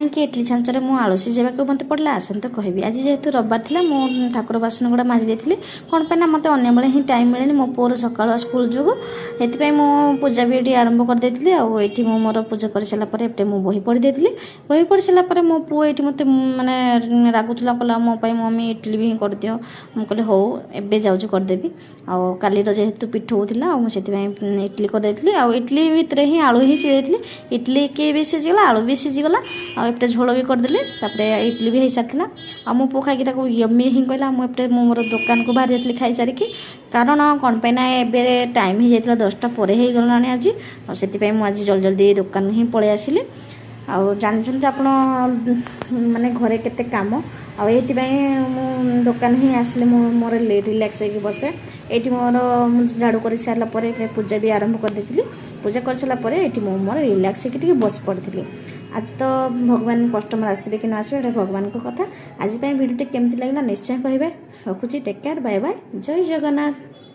कि इडली छांचरे मु आलू सिझेबाक मत पड़ा आसते कहबी आज जेहेतु रविवार था मु ठाकुर बासन गुड़ा माजी देती कौन पे ना मत अन्य बेले ही टाइम मिले मो पुअर सकाल स्कूल जो ये मु पूजा भी ये आरंभ करदे आईटी मु मोर पूजा कर सारापर एपटे मु बही पढ़ी देती बही पढ़ी सारापर मो पु ये मत मानने रागुला कहला मो मम्मी इडली भी कर दियो मुझे कहली हौ एबे जाऊँ करदेवी आलिर जेहेतु पिठ होता मुझे इडली करदे इडली भितर ही आलू ही सीझे इडली के भी सीझीगला आलू भी सीझीगला एपटे झोल भी करदेली इडली भी हो सारी आ मो पु खाई यम्मी ही कहला मुझे मोर दुकान को बाहर जाती खाई सारिकी कारण कौन पे ना एबे टाइम ही जाता 10टा पर हो गला आज से आज जल्दी जल्दी दुकान ही पलि आसिली जानते आप माने घरे केते काम आई दुकान ही आसिले मोर रिलैक्स हो बसे ये मोर झाड़ू कर सारापर पूजा भी आरंभ करदे पूजा कर सारापर ये मोर रिलैक्स हो बस पड़ी आज तो भगवान कस्टमर आसबे कि न आसबे भगवान को कथा आज भिडियो केमती लगे निश्चय कहे रखुची टेक केयर बाय बाय जय जगन्नाथ।